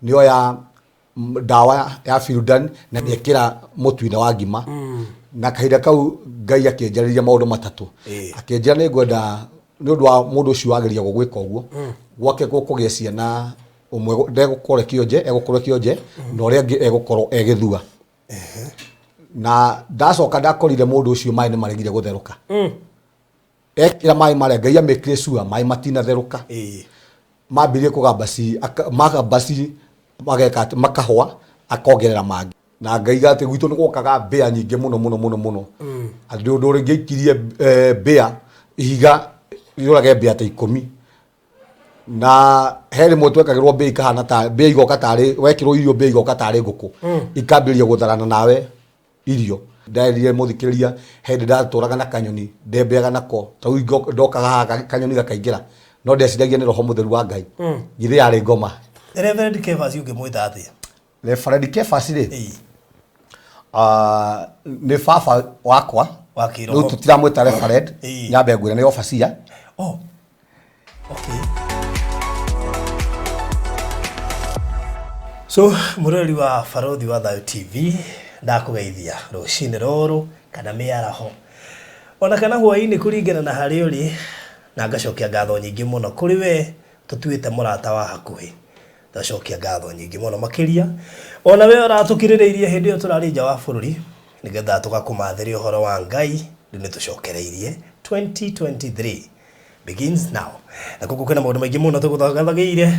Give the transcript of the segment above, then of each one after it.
nio ya dawa ya Fildan na niekira mutu-ine wa ngima na kahinda kau Ngai akĩnjarĩria maũndũ matatũ akĩnjĩra nĩ ngwenda nĩ ũndũ wa mũndũ ũcio wageria gũgwĩka ũguo gwake gũkũgĩa ciana ũmwe ndegũkorwo kĩonje egũkorwo kĩonje na ũrĩa angĩ egũkorwo egĩthua na ndacoka ndakorire mũndũ ũcio maĩ nĩ maregire gũtherũka ekĩra maĩ marĩa Ngai amĩkire sure maĩ matinatherũka mambirie kũgambaci magabaci mageka makahwa akongerera mangĩ na ngaiga atĩ gwitũ nĩ gwokaga mbĩa nyingĩ mũno andũ ũndũ rĩngĩ ikirie mbĩa ihiga irorage mbĩa ta 10 na he rĩmwe twekagĩrwo mbĩa ikahana ta mbĩa igoka tarĩ wekĩrwo irio mbĩa igoka tarĩ ngũkũ ikambĩrĩria gũtharana nawe irio ndairire mũthikĩrĩria hĩndĩ ndatũraga na kanyoni ndembĩaga nako ta ndokaga haha kanyoni gakaingĩra no ndeciragia nĩ roho mũtheru wa Ngai githĩ yarĩ ngoma Reverend Kefas ũngĩmwĩta atĩa Reverend Kefas rĩ nĩ baba wakwa wa kiroho rĩu tutiramwĩta Reverend nyambe ngwĩra nĩ obacia okay so mũrori wa Barothi wa Thayo TV ndakũgeithia rũcinĩ rũrũ kana mĩaraho ona kana hwaĩ-inĩ kũringana na harĩa ũrĩ na ngacokia ngatho nyingĩ mũno kũrĩ we tũtuĩte mũrata wa hakuhĩ ndacokia ngatho nyingĩ mũno makĩria ona we ũratũkirĩrĩirie hĩndĩ ĩyo tũrarĩ nja wa bũrũri nĩgetha tũgakũmathĩria ũhoro wa Ngai rĩu nĩtũcokereirie 2023 begins now na kuko kwena maũndũ maingĩ mũno tũgũthagathagĩire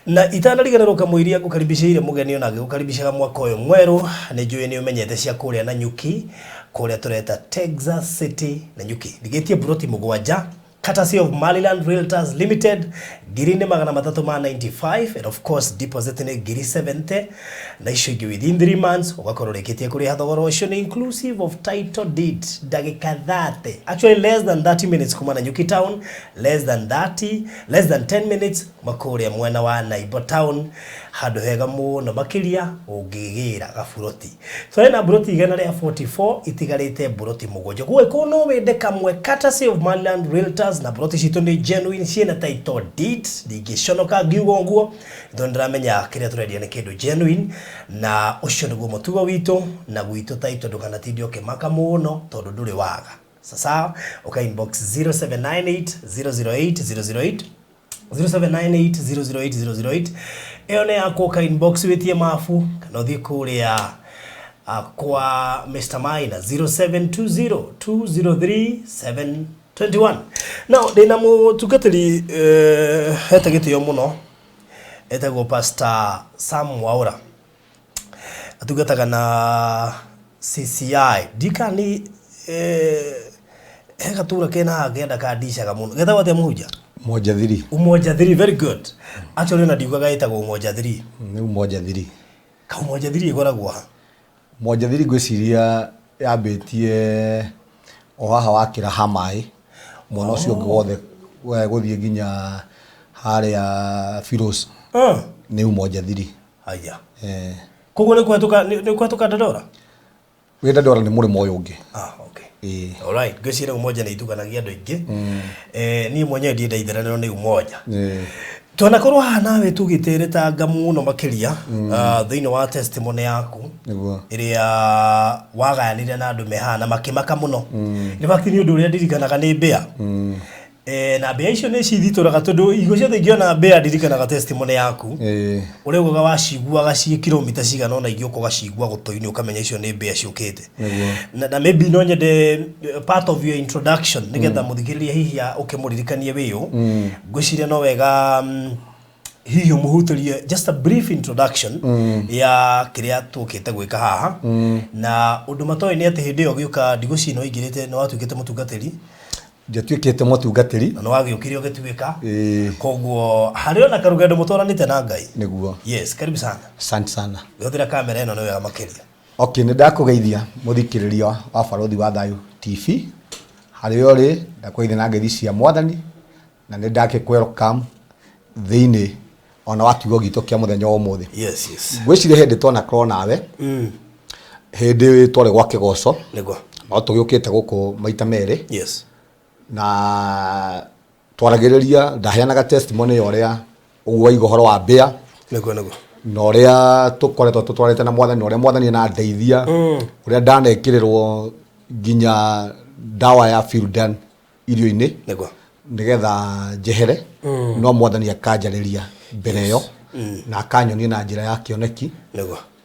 na itanariganĩrwo kamũiria ngũkaribicĩire mũgeni ona ngĩgũkaribicĩra mwaka ũyũ mwerũ nĩ njũĩ nĩ ũmenyete cia kũrĩa na nyuki kũrĩa tũreta Texas City na nyuki ndigĩtie buroti mũgwanja courtesy of Maryland Realtors Limited girini magana 395 and of course deposit ni giri 70 na icio ingĩ within 3 months ugakorwo rĩkĩtie kũrĩha thogora ũcio ni inclusive of title deed ndagĩka 30 actually less than 30 minutes kuma na Nyuki Town less than 10 minutes makũrĩa mwena wa Naibo Town handũ hega mũno makĩria ũngĩgĩra gaburoti so na buroti igana rĩa 44 itigarĩte buroti mũgwanja gwĩkwo no wende kamwe courtesy of Maryland Realtors na buroti citũ nĩ genuine ciena title deed ndingĩconoka ngiuga ũguo ndo ndĩramenya kĩrĩa tũrendia nĩ kĩndũ genuine na ũcio nĩguo mũtugo witũ na gwitũ title ndũkanatinde ũkĩmaka mũno tondũ ndũrĩ waga sasa inbox 0798008008 0798008008 eo nĩ yakwo inbox witie mafu kana ũthiĩ kũrĩa kwa Mr. Maina 0720203721 now ndĩna mũtungatĩri hete gĩtĩo mũno etagwo Pastor Sam Waura atungataga na CCI dikani gatura kena genda kadishaga mũno getha wathe mũhunja Umoja thiri very good actually na ndiugaga etagwo Umoja thiri nĩ Umoja thiri ka Umoja thiri igoragwo Umoja thiri ngwĩciria yambĩtie o haha wakĩra hamaĩ mwana ũcio ũngĩ wothe gũthiĩ nginya harĩa Firos nĩ Umoja thiri haya koguo nĩ kwatuka Dandora wĩ Dandora nĩ mũrĩmo ũyũ ũngĩ okay alright ngwĩciria Umoja nĩ ituganagia andũ aingĩ niĩ mwenyewe ndienda itherano nĩ Umoja tunakorwo haha nawe tugĩteretanga mũno makĩria thĩinĩ wa testimony yaku ĩrĩa wagayanire na andũ mehana makĩmaka mũno in fact nĩ ũndũ ũrĩa ndirikanaga nĩ mbĩa na mbĩa icio nĩ cithitũraga tondũ igũ ciothe ingĩona mbĩa ndirikanaga testimony yaku ũrĩa ugaga waciguaga ciĩ kilomita cigana ona ingĩ ũkogacigua gũtũ-inĩ ũkamenya icio nĩ mbĩa ciũkĩte na maybe no nyende part of your introduction nĩgetha mũthikĩrĩria hihi ũkĩmũririkanie wĩyo ngwĩciria no wega hihi mũhutĩrie just a brief introduction ya kĩrĩa tũkĩte gwĩka haha na ũndũ matoĩ nĩ atĩ hĩndĩ ĩyo gĩũka ndigũ cino ingĩrĩte nĩ watuĩkĩte mũtungatĩri njatuĩkĩte mũtungatĩri na wagĩũkire ũgĩtuĩka koguo harĩ ona karũgendo mũtwaranĩte na Ngai nĩguo yes karibu sana asante sana ngĩhũthĩra kamera ĩno nĩ wega makĩria okay nĩ ndakũgeithia mũthikĩrĩria wa Barothi wa Thayo TV harĩa ũrĩ ndakũgeithia na ngeithi cia Mwathani na nĩ ndakĩ-welcome thĩinĩ ona wa kiugo gitũ kĩa mũthenya wa ũmũthĩ yes ngwĩciria hĩndĩ twakorwo nawe hĩndĩ twarĩ gwa kĩgoco nĩguo no tũgĩũkĩte gũkũ maita merĩ yes na twaragĩrĩria ndaheanaga testimony ũrĩa ũguo igo horo wa mbĩa nĩguo na uria tukoretwo tutwarite na mwathani uria mwathani na ndeithia uria ndanekirerwo ginya dawa ya Fildan irio-ini nigetha jehere no mwathani akanjariria mbere yo na akanyonia na njira ya kioneki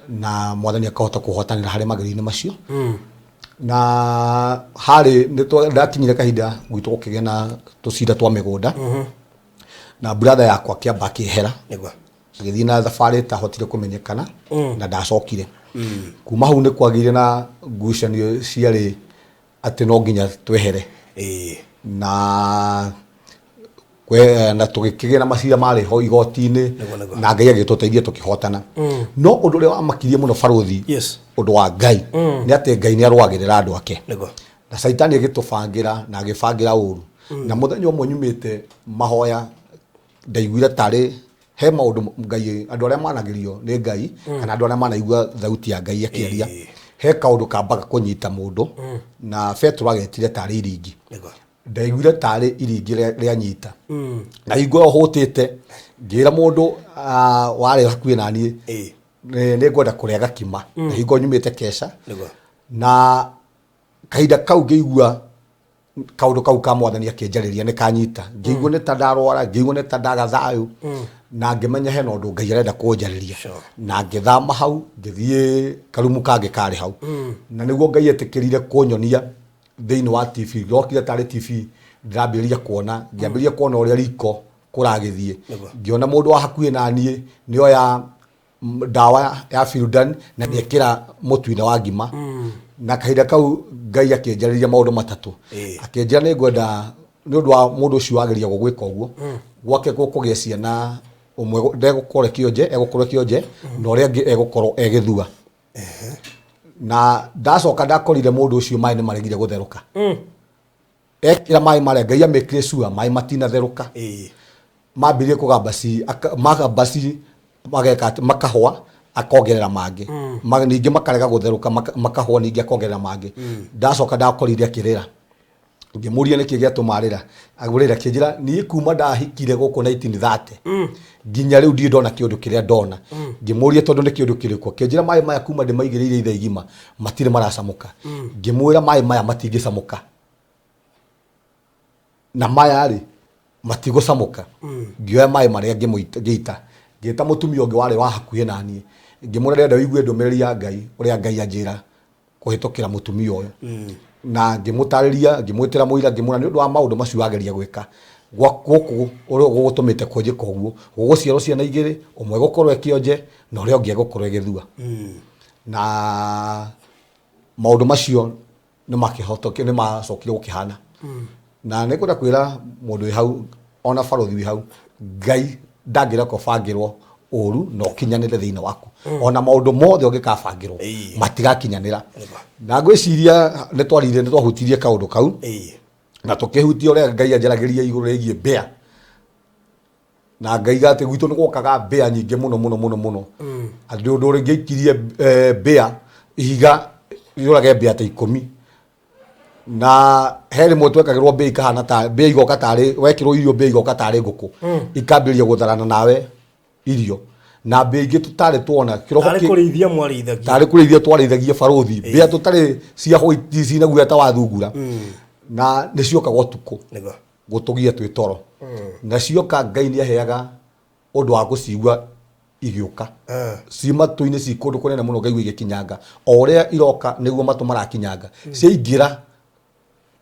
na mwathani akahota kuhotanira hari mageri-ini macio na hari ndakinyire kahinda gwitu gukigea na tucida twa migunda na brother yakwa kiamba kihera agithii na thabari tahotire kumenyekana na ndacokire kuma hau ni kwagire na ngucanio ciari ati no nginya twehere na tugikigea na macira mari ho igoti-ini na Ngai agituteithia tukihotana no undu uria wamakirie muno baruthi undu wa Ngai ni ati Ngai ni arwagirira andu ake na saitani agitubangira na agibangira uru na muthenya umwe nyumite mahoya ndaiguire tari he maundu Ngai andu aria managirio ni Ngai kana andu aria manaigua thauti ya Ngai akiaria he kaundu kambaga kunyita mundu na Petro agetire tari iringi ndaiguire tari iringi ria nyita na igwa hotete ngira mundu wari hakuhi na nie ni ngwenda kuria gakima na hingo nyumite kesha na kahinda kau ngeigua kaundu kau ka mwathani akinjariria ni kanyita ngeigua ni ta ndarwara ngeigua ni ta ndaga thayu na ngimenya he no ndu Ngai arenda kunjariria na ngithama hau ngithie karumu kange kari hau na niguo Ngai etikirire kunyonia thiini wa TV rokire tari TV ndambiria kuona ngiambiria kuona uria riko kuragithie ngiona mundu wa hakuhi na nie nio ya dawa ya Fildan na niekira mutwine wa ngima na kahinda kau Ngai akinjariria maundu matatu akinjira ni ngwenda ni undu wa mundu ucio wageria gugwika uguo gwake gukugia ciana umwe ndegukore kionje egukore kionje na uria ngi egukorwo egithua na ndacoka ndakorire mundu ucio mai ni maregire gutheruka ekira mai mare Ngai amekire sua mai matina theruka mambirie kugamba ci magamba ci mageka makahwa akongerera mangi ningi makarega gutheruka makahwa ningi akongerera mangi ndacoka ndakorire akirira ngimuria niki giatumarira agurira kinjira ni kuma ndahikire guku 1930 nginya riu ndi ndona kiundu kiria ndona ngimuria tondu ni kiundu kiriko kinjira mai maya kuma ndimaigiriire ithe igima matire maracamuka ngimwira mai maya matingicamuka na maya ri matigucamuka ngioya mai maria ngiita ngita mutumia ungi wari wa hakuhi na nie ngimwira ndenda wigue ndumiriri ya Ngai uria Ngai anjira kuhitukira mutumia uyu na ngimutariria ngimwitira muira ngimura ni undu wa maundu macio ageria gwika gwaku uria gugutumite kunjika uguo guguciarwo ciana igiri umwe gukorwo ekionje na uria ungi gukorwo egithua na maundu macio ni makihotokio ni macokire gukihana na nikwenda kwira mundu wi hau ona baruthi wi hau Ngai ndangira kubangirwo uru no kinyanire thiini waku ona maundu mothe ungikabangirwo matigakinyanira na ngwiciria ni twahutirie kaundu kau na tukihutia uria Ngai anjaragiria iguru rigie mbea na Ngai gati gwitu ni gukaga mbea nyingi muno andu ndu ringiikirie mbea ihiga irurage mbea ta 10 na heri mutwe kagirwo mbea ikahana ta mbea igoka tari wekirwo irio mbea igoka tari nguku ikambiria gutharana nawe irio na mbea ingi tutari tuona tari kurithia mwarithagia tari kurithia twarithagia baruthi mbea tutari cia hoiti cina guya ta wathungura na nicio utuku gutugia twi toro na cioka Ngai ni aheaga undu wa gucigua igiuka ci matu-ini ci kundu kunene muno Ngai igikinyanga o uria iroka niguo matu marakinyanga ciaingira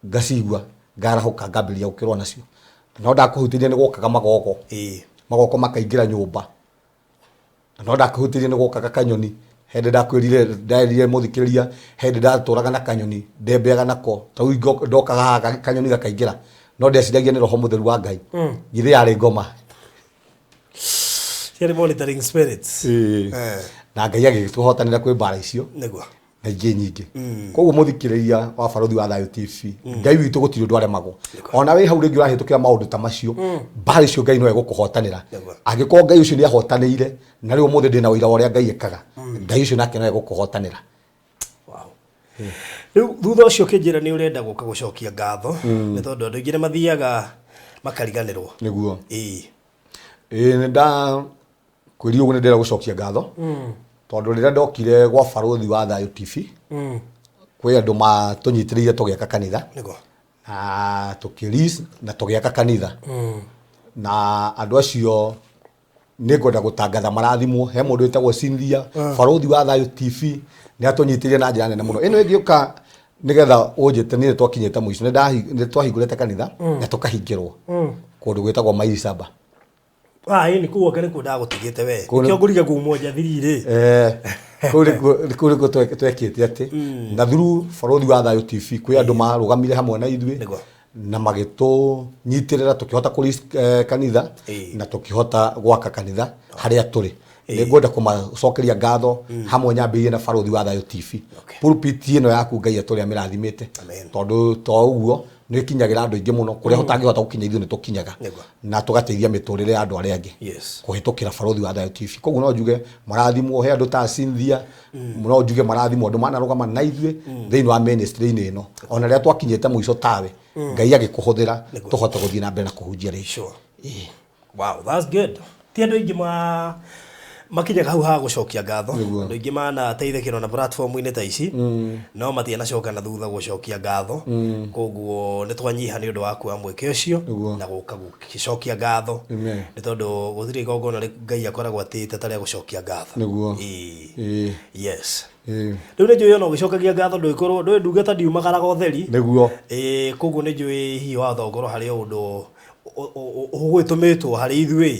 ngacigua ngarahuka ngambiria gukirwo nacio no ndakuhutiria ni gukaga magoko magoko makaingira nyumba no ndakuhutiria ni gukaga kanyoni hende ndakwirire muthikiriria hende ndaturaga na kanyoni ndembeaga nako tau ndokaga haga kanyoni gakaingira no ndeciragia ni roho mutheru wa Ngai githe yari ngoma ciari monitoring spirits na Ngai agituhotanira kwi mbara icio niguo na ingi nyingi koguo muthikiriria wa baruthi wa Thayu TV Ngai witu gutiri undu aremagwo ona we hau ringi urahitukira maundu ta macio mbara icio Ngai no egukuhotanira angikorwo Ngai ucio ni ahotanire na riu muthe ndina uira uria Ngai ekaga Ngai ucio nake no egukuhotanira riu thutha ucio kinjira ni urenda guka gucokia ngatho ni tondu andu aingi ni mathiaga makariganirwo niguo nda kwĩrire ũguo nĩ ndĩrenda gũcokia ngatho tondũ rĩrĩa ndokire gwa barothi wa Thayũ TV kwĩ andũ matũnyitĩrĩire tũgĩaka kanitha na tũkĩris na tũgĩaka kanitha na andũ acio nĩ ngwenda gũtangatha marathimwo he mũndũ wĩtagwo Cynthia barothi wa Thayũ TV nĩ atũnyitĩrĩire na njĩra nene mũno ĩno ĩngĩũka nĩgetha ũnjĩte nĩ twakinyĩte mũico nĩ twahingũrĩte kanitha na tũkahingĩrwo kũndũ gwĩtagwo Maisaba ni kuo kene kunda gutigite we kyo nguriga kumoja thirire kuri ko twekite ati na through barothi wa Thayũ TV kwĩ andũ marugamire hamwe na ithuĩ na magĩtũ nyitirĩra tũkĩhota kũri kanitha na tũkĩhota gwaka kanitha harĩa tũrĩ nĩ ngwenda kũmacokeria ngatho hamwe nyambĩrĩrie na barothi wa Thayũ TV pulpit ĩno yaku Ngai atũrĩa mĩrathimĩte tondũ to ũguo nĩ kinyagĩra andũ aingĩ mũno kũrĩa ũtangĩhota gũkinya ithuĩ nĩ tũkinyaga na tũgateithia mĩtũrĩre ya andũ arĩa angĩ kũhĩtũkĩra barothi wa Thayũ TV koguo no njuge marathimwo he andũ ta Cynthia no njuge marathimwo andũ manarũgama na ithuĩ thĩinĩ wa ministry-inĩ ĩno ona rĩrĩa twakinyĩte mũico tawe Ngai agĩkũhũthĩra tũhote gũthiĩ na mbere na kũhunjia rĩcio wow that's good ti andũ aingĩ makinyaga hau ha gucokia ngatho andũ aingĩ manateithĩkĩrwo na platform-inĩ ta ici no matianacoka na thutha gucokia ngatho koguo nĩ twanyiha nĩ ũndũ wa kuoya mweke ũcio na gũka gũcokia ngatho nĩ tondũ gũtirĩ igongona Ngai akoragwo atĩte tarĩa gũcokia ngatho yes rĩu nĩ njũĩ ona ũgĩcokagia ngatho ndũĩ ndungata ndiumagaraga ũtheri nĩguo koguo nĩ njũĩ hihi watho ngorwo harĩ ũndũ ũgwĩtũmĩtwo harĩ ithuĩ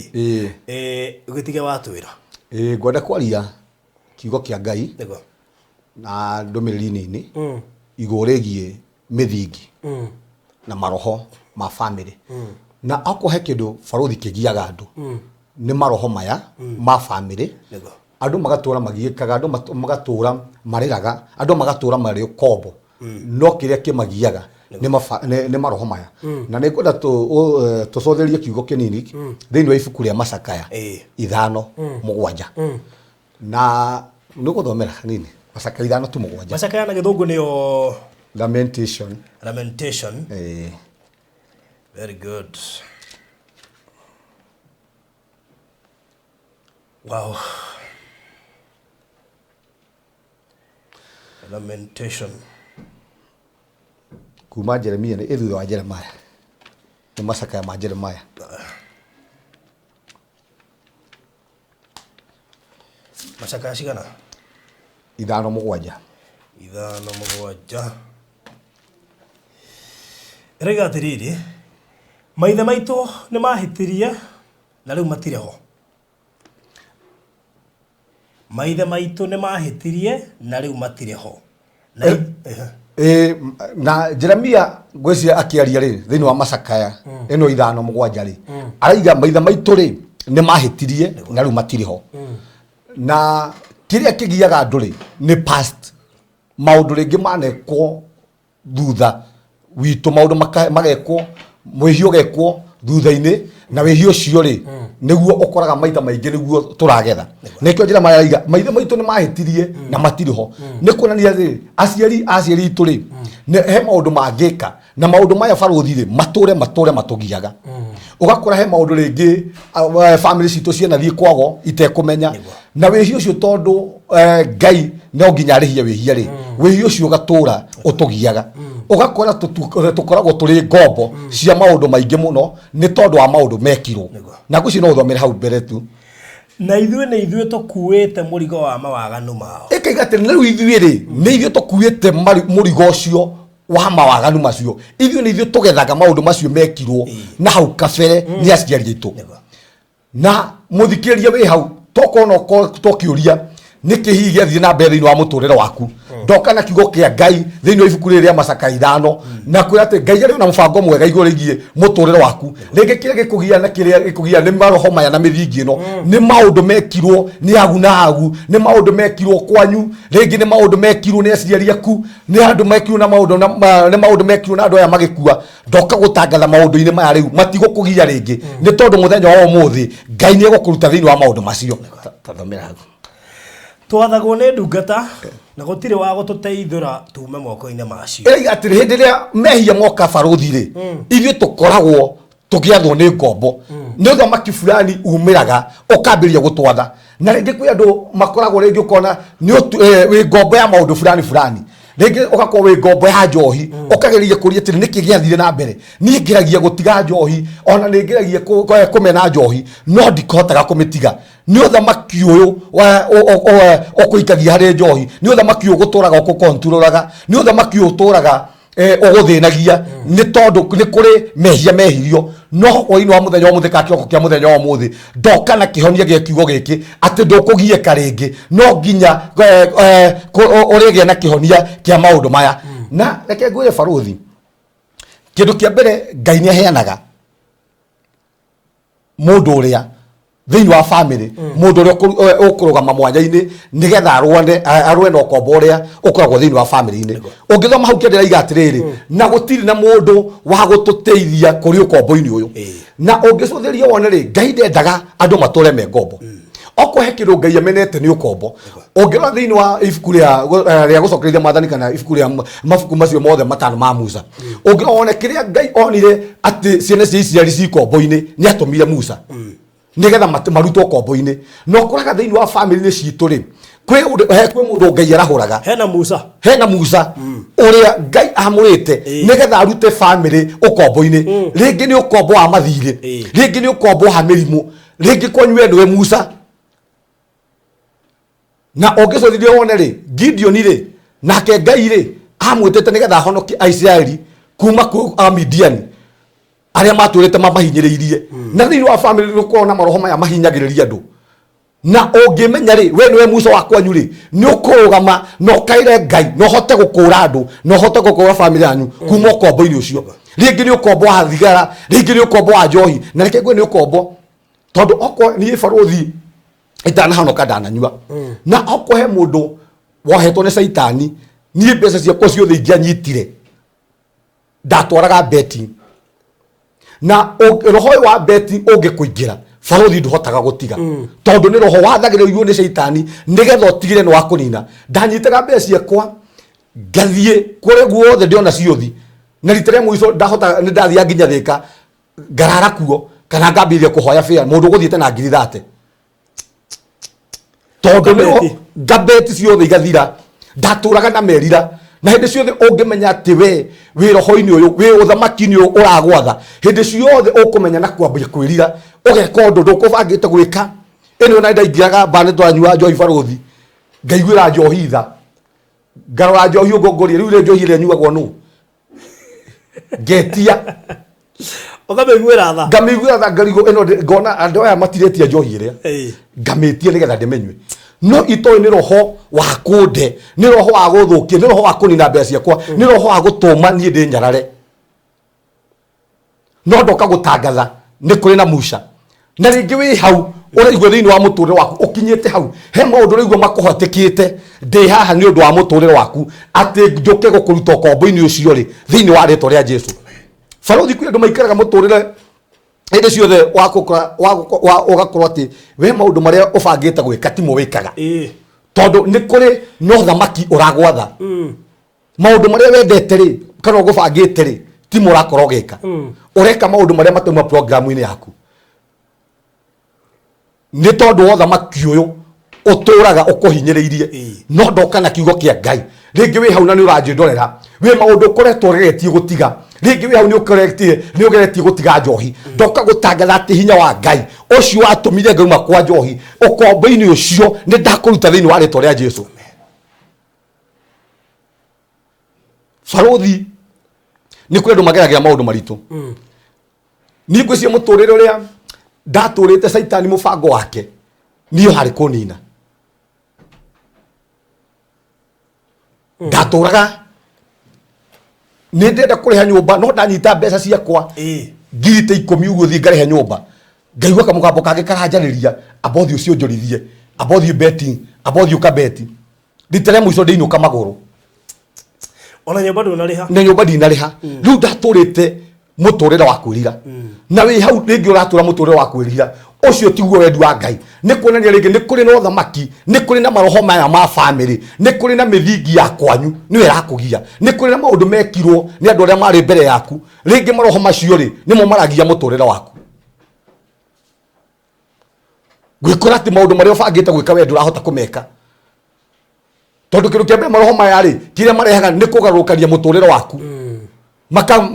ũgĩtige watwĩra ngwenda kwaria kiugo kĩa Ngai na ndũmĩrĩri nini igũrũ rĩgiĩ mĩthingi na maroho ma family na akũhe kĩndũ barothi kĩgiaga andũ nĩ maroho maya ma family andũ magatũra magiĩkaga andũ magatũra marĩraga andũ magatũra marĩ kombo no kĩrĩa kĩmagiaga nĩ maroho maya na nĩ ngwenda tũcotherie kiugo kĩnini thĩinĩ wa ibuku rĩa Macakaya 5:7 na nĩ gũthomera nini Macakaya 5:7 Macakaya na gĩthũngũ nĩyo lamentation very good wow lamentation kuma Jeremia nĩ thutha wa Jeremiah nĩ Macakaya ma Jeremiah Macakaya cigana 5:7 rega atiriri maithe maitũ nĩ mahĩtirie na rĩu matirĩ ho maithe maitũ nĩ mahĩtirie na rĩu matirĩ ho na Jeremia ngwĩciria akĩaria rĩ thĩinĩ wa Macakaya ĩno 5:7 rĩ araiga maithe maitũ rĩ nĩ mahĩtirie na rĩu matirĩ ho na kĩrĩa kĩgiaga andũ rĩ nĩ past maũndũ rĩngĩ manekwo thutha witũ maũndũ magekwo mwĩhio gekwo thutha-inĩ na wĩhio ũcio rĩ nĩguo ũkoraga maita maingĩ nĩguo tũragetha nĩkĩo njĩra maraiga maithe maitũ nĩ mahĩtirie na matirĩ ho nĩ kuonania rĩ aciari itũ rĩ he maũndũ mangĩka na maũndũ maya barothi rĩ matũre matũgiaga ũgakora he maũndũ rĩngĩ family citũ cienathiĩ kwago itekũmenya na wĩhio ũcio tondũ Ngai no nginya arĩhie wĩhia rĩ wĩhio ũcio ũgatũra ũtũgiaga ũgakora tũkoragwo tũrĩ ngombo cia maũndũ maingĩ mũno nĩ tondũ wa maũndũ mekirwo na ngũci no ũthomere hau mbere tu na ithuĩ tũkuĩte mũrigo wa mawaganu mao ĩkaiga atĩ rĩu ithuĩ rĩ nĩ ithuĩ tũkuĩte mũrigo ũcio wa mawaganu macio ithuĩ nĩ ithuĩ tũgethaga maũndũ macio mekirwo na hau kabere nĩ aciari aitũ na mũthikĩrĩria wĩ hau tokĩũria nĩkĩ hihi gĩathiĩ na mbere thĩinĩ wa mũtũrĩre waku ndoka na kiugo kĩa Ngai thĩinĩ wa ibuku rĩrĩ rĩa Macakaya 5 na kwĩra atĩ Ngai arĩ na mũbango mwega igũrũ rĩgiĩ mũtũrĩre waku rĩngĩ kĩrĩa gĩkũgia na kĩrĩa gĩkũgia nĩ maroho maya na mĩthingi ĩno nĩ maũndũ mekirwo nĩ agu na agu nĩ maũndũ mekirwo kwanyu rĩngĩ nĩ maũndũ mekirwo nĩ aciari aku nĩ andũ mekirwo na maũndũ mekirwo na andũ aya magĩkua ndoka gũtangatha maũndũ-inĩ maya rĩu matigũkũgia rĩngĩ nĩ tondũ mũthenya wa ũmũthĩ Ngai nĩ egũkũruta thĩinĩ wa maũndũ macio tathomera hau twathagwo nĩ ndungata na gũtirĩ wa gũtũteithũra tume moko-inĩ macio atĩrĩ hĩndĩ ĩrĩa mehia moka barothi rĩ ithuĩ tũkoragwo tũgĩathwo nĩ ngombo nä thamaki fulani umiraga ukambiria gutwatha na rĩngĩ kwĩ andũ makoragwo rĩngĩ ukona wĩ ngombo ya maũndũ fulani fulani rĩngĩ ugakorwo wĩ ngombo ya njohi ukageria kũria atĩ nĩkĩ gĩathire na mbere niĩ ngeragia gũtiga njohi ona nĩ ngeragia kũmena njohi no ndikahotaga kũmĩtiga nĩ ũthamaki ũyũ ũkũikagia harĩ njohi nĩ ũthamaki ũyũ gũtũraga ũkũkonturũraga nĩ ũthamaki ũyũ ũtũraga ũgũthĩnagia nĩ tondũ nĩ kũrĩ mehia mehirio no hwainĩ wa mũthenya wa mũthĩ ka kĩroko kĩa mũthenya wa mũthĩ ndoka na kĩhonia gĩa kiugo gĩkĩ atĩ ndũkũgiĩka rĩngĩ no nginya ũrĩgĩa na kĩhonia kĩa maũndũ maya na reke ngwĩre barũthi kĩndũ kĩa mbere Ngai nĩ aheanaga mũndũ ũrĩa thĩinĩ wa family mũndũ ũrĩa ũkũrũgama mwanya-inĩ nĩgetha arũe na ũkombo ũrĩa ũkoragwo thĩinĩ wa family-inĩ ũngĩthoma hau kĩndĩraiga atĩrĩrĩ na gũtirĩ na mũndũ wa gũtũteithia kũrĩ ũkombo-inĩ ũyũ na ũngĩcũthĩria wone rĩ Ngai ndendaga andũ matũre me ngombo okorwo he kĩndũ Ngai amenete nĩ ũkombo ũngĩrora thĩinĩ wa ibuku rĩa gũcokerithia maathani kana ibuku rĩa mabuku macio mothe matano ma Musa ũngĩrora wone kĩrĩa Ngai onire atĩ ciana cia Isiraeli ci kombo-inĩ nĩ atũmire Musa nigetha marutwo kombo-inĩ no kũraga thĩinĩ wa family-inĩ citũ rĩ kwĩ mũndũ Ngai arahũraga hena Musa ũrĩa Ngai amũrĩte nigetha arute family ũkombo-inĩ rĩngĩ nĩ ũkombo wa mathirĩ rĩngĩ nĩ ũkombo wa mĩrimũ rĩngĩ kwanyu nĩwe Musa na ũngĩcũthĩrĩria wone rĩ Gideon rĩ nake Ngai rĩ amwĩtĩte nigetha ahonokie Aisiraeli kuma kwĩ Midian arĩa matũrĩte mamahinyĩrĩirie na thĩinĩ wa family nĩũkoragwo na maroho maya mahinyagĩrĩria andũ na ũngĩmenya rĩ we nĩwe Musa wa kwanyu rĩ nĩ ũkũrũgama na ũkaire Ngai na ũhote gũkũra andũ na ũhote gũkũra family yanyu kuma ũkombo-inĩ ũcio rĩngĩ nĩ ũkombo wa thigara rĩngĩ nĩ ũkombo wa njohi na reke ngwe nĩ ũkombo tondũ okorwo niĩ barũthi itanahonoka ndananyua na okorwo he mũndũ wohetwo nĩ Saitani niĩ mbeca ciakwa ciothe ingĩanyitire ndatwaraga beti na roho wa beti ũngĩkũingĩra barũthi ndũhotaga gũtiga tondũ nĩ roho wathagĩrĩrio nĩ Saitani nĩgetha ũtigire nĩ wa kũnina ndanyitaga mbeca ciakwa ngathiĩ kũrĩ guothe ndĩona ciothi na rita rĩa mũico ndahota nĩ ndathiĩ nginya Thĩka ngarara kuo kana ngambĩrĩria kũhoya fare mũndũ gũthiĩte na ngiri 30 tondũ nĩ ngabeti ciothe igathira ndatũraga na merira na hĩndĩ ciothe ũngĩmenya atĩ we wĩ roho-inĩ ũyũ wĩ ũthamaki-inĩ ũyũ ũragwatha hĩndĩ ciothe ũkũmenya na kwambia kwĩrira ũgeka ũndũ ndũkũbangĩte gwĩka ĩno na ndaingĩraga mbane twanyua njohi barũthi ngaiguĩra njohi tha ngarora njohi ũngongoria rĩu rĩ njohi ĩrĩa nyuagwo nũ ngetia ũkamĩiguĩra tha ngamĩiguĩra tha ngarigwo ĩno ngona andũ aya matirĩtie njohi ĩrĩa ngamĩtia nĩgetha ndĩmenywe no itoĩ nĩ roho wa kũnde nĩ roho wa gũthũkia nĩ roho wa kũnina mbeca ciakwa nĩ roho wa gũtũma niĩ ndĩnyarare no ndoka gũtangatha nĩ kũrĩ na Musa na rĩngĩ wĩ hau ũraigua thĩinĩ wa mũtũrĩre waku ũkinyĩte hau he maũndũ ũraigua makũhotekĩte ndĩ haha nĩ ũndũ wa mũtũrĩre waku atĩ njũke gũkũruta ũkombo-inĩ ũcio rĩ thĩinĩ wa rĩtwa rĩa Jesũ barũthi kwĩ andũ maikaraga mũtũrĩre hĩndĩ ciothe ũgakorwo atĩ we maũndũ marĩa ũbangĩte gwĩka timo wĩkaga tondũ nĩ kũrĩ no thamaki ũragwatha maũndũ marĩa wendete rĩ kana ũgũbangĩte rĩ timo ũrakorwo ũgĩka ũreka maũndũ marĩa matauma programu-inĩ yaku nĩ tondũ wa thamaki ũyũ ũtũraga ũkũhinyĩrĩirie no ndoka na kiugo kĩa Ngai rĩngĩ wĩ hau na nĩ ũranjĩndorera wĩ maũndũ ũkoretwo ũgeretie gũtiga rĩngĩ wĩ hau nĩ ũgeretie gũtiga njohi ndoka gũtangatha atĩ hinya wa Ngai ũcio watũmire ngauma kwa njohi ũkombo-inĩ ũcio nĩ ndakũruta thĩinĩ wa rĩtwa rĩa Jesũ barũthi nĩ kũrĩ andũ mageragĩra maũndũ maritũ niĩ ngwĩciria mũtũrĩre ũrĩa ndatũrĩte Saitani mũbango wake niĩ harĩ kũnina ndatũraga nĩ ndenda kũrĩha nyũmba no ndanyita mbeca ciakwa ngiri ta 10 ũguo thiĩ ngarĩha nyũmba ngaigua kamũgambo kangĩ karanjarĩria abothi ũcio njorithie abothi betting abothi ũkabeti rita rĩa mũico ndĩinũka magũrũ ona nyũmba ndũnarĩha na nyũmba ndinarĩha rĩu ndatũrĩte mũtũrĩre wa kwĩrira na wĩ hau rĩngĩ ũratũra mũtũrĩre wa kwĩrira ũcio tiguo wendi wa Ngai nĩ kuonania rĩngĩ nĩ kũrĩ na ũthamaki nĩ kũrĩ na maroho maya ma family nĩ kũrĩ na mĩthingi ya kwanyu nĩ ĩrakũgia nĩ kũrĩ na maũndũ mekirwo nĩ andũ arĩa marĩ mbere yaku rĩngĩ maroho macio rĩ nĩmo maragia mũtũrĩre waku gwikora ati maundu maria ubangite gwika we ndurahota kumeka tondu kindu kiambe maroho maya ri kiria marehaga ni kugarukania muturire waku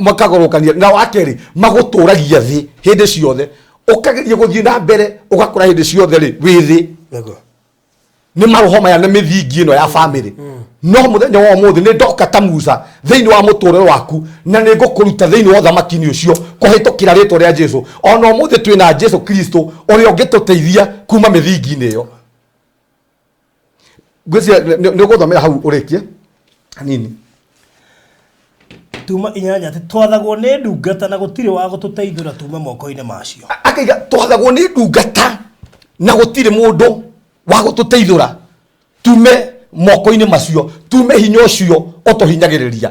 makagorokania na wakeri maguturagia thi hindi ciothe ukageria guthii na mbere ugakora hindi ciothe ri withi ni maroho maya na mithingi ino ya family no muthenya wa muthi ni ndoka ta Musa thiini wa muturire waku na ni ngukuruta thiini wa thamakini ucio kuhitukira ritwa ria Jesu ona muthi twina Jesu Kristo uria ungituteithia kuma mithingi-ini iyo gwisia ni guthomera hau urikie hanini tuma inyanya ati twathagwo ni ndungata na gutire wa gututeithura tuma moko-ini macio akaiga twathagwo ni ndungata na gutire mundu wa gututeithura tume moko-ini macio tume hinya ucio utuhinyagiriria